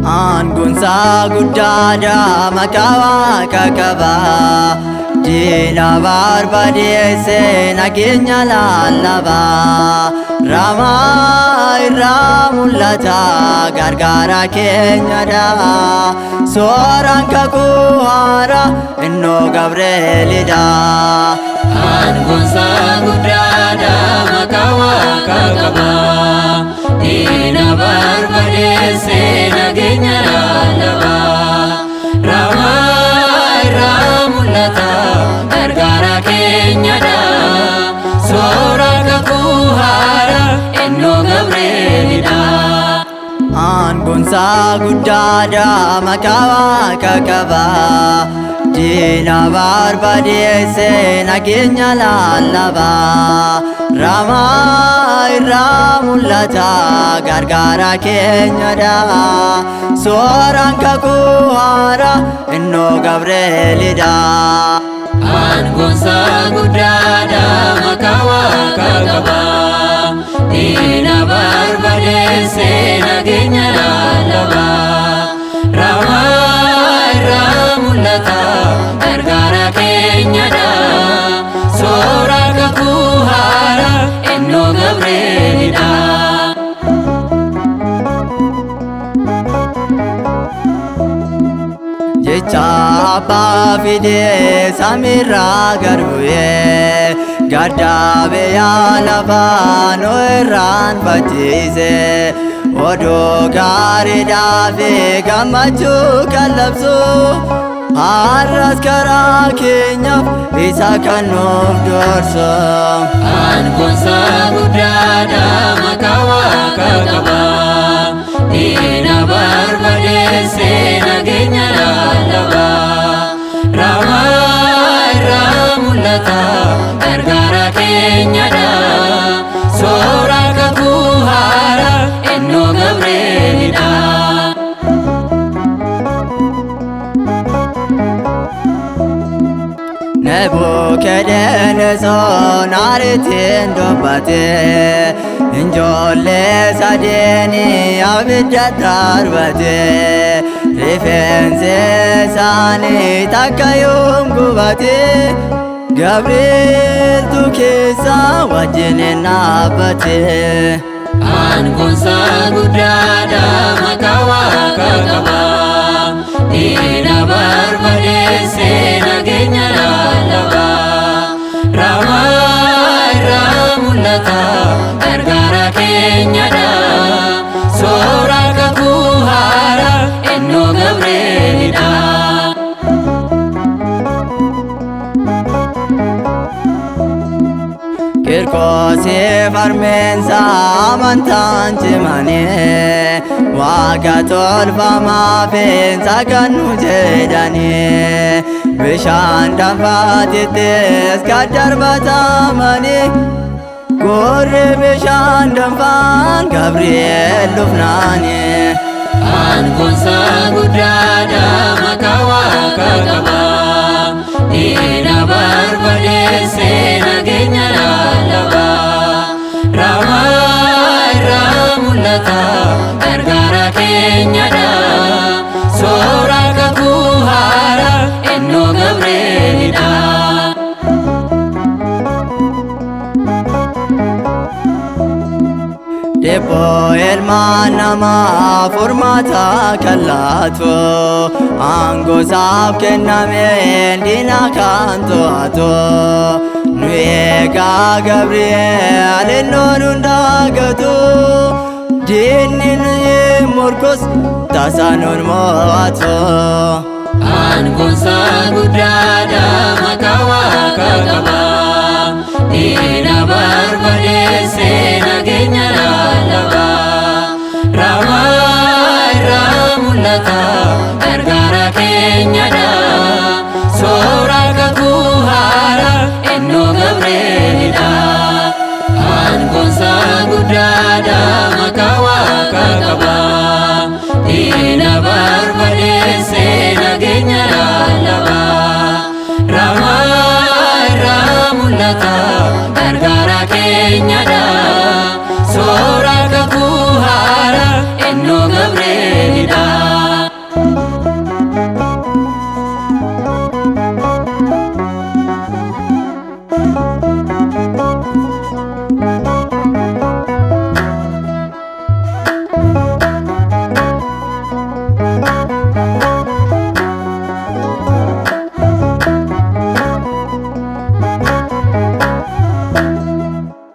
Aangunsa guddaadha maqaa Waaqa qaba. Diina barbadeesse nageenya lallaba. Ramaa irraa mul'ata gargaara keenyadha. Sooraan kakuu haaraa innoo Gabreelidha. Aangunsa guddaadha maqaa Waaqa qaba. Diina barbadeesse nageenya lallaba. Ramaa irraa mul'ata gargaara keenyadha. Sooraan kakuu haaraa innoo Gabreelidha. Aangunsa guddaadha maqaa Waaqa qaba. Diina barbadeesse nageenya lallaba. Ramaa irraa mul'ata gargaara keenyadha. Sooraan kakuu haaraa innoo Gabreelidha. Aangunsa guddaadha maqaa Waaqa qaba. Diina barbadeesse nageenya lallaba. Ramaa irraa mul'ata gargaara keenyadha. Sooraan kakuu haaraa innoo Gabreelidha. Jecha abbaa fidee samiirraa gad bu'ee gaddaa biyya lafaa nu irraanfachiise. Oduu gaariidhaa fi gammachuu kan labsu har'as karaa keenyaaf isa kan nuuf dursu. Aangunsa guddaadha maqaa Waaqa qaba. Diina barbadeesse nageenya lallaba. Ramaa irraa mul'ata gargaara keenyadha. Sooraan kakuu haaraa innoo Gabreelidha. Nebukadnezar naaritiin dubbate. Ijoollee sadeeni abidda darbate. Rifeensi isaanii takka yoom gubate. Gabrieltu keessa wajjin dhaabbate. Aangunsa guddaadha maqaa Waaqa qaba. Diina barbadeesse nageenya lallaba. Ramaa irraa mul'ata gargaara keenyadha. Sooraan kakuu haaraa innoo Gabreelidha. Kirkoosii farmeensa amantaan cimanii Waaqa tolfamaa feensa kan nu jedhanii. Bishaan danfaatittis kan darbatamanii. Gurri bishaan danfaan Gabriel dhufnaanii. Aangunsa guddaadha maqaa Waaqa qaba. Diina barbadeesse nageenya lallaba. Ramaa irraa mul'ata gargaara keenyadha. Sooraan kakuu haaraa innoo Gabreelidha. Deebboo ilmaan namaa furmaata kan laatu. Aangoosaaf kennameen diina kan to'atu. Nu eegaa Gabriel innoo nun daagatu. Diinni nuyi morkus tasa nun mo'atu. Aangunsa guddaadha maqaa Waaqa qaba. Diina barbadeesse nageenya lallaba. Ramaa irraa mul'ata gargaara keenyadha. Sooraan kakuu haaraa innoo Gabreelidha. Aangunsa guddaadha maqaa Waaqa qaba. Diina barbadeesse nageenya lallaba. Ramaa irraa mul'ata gargaara keenyadha. Sooraan kakuu haaraa innoo Gabreelidha.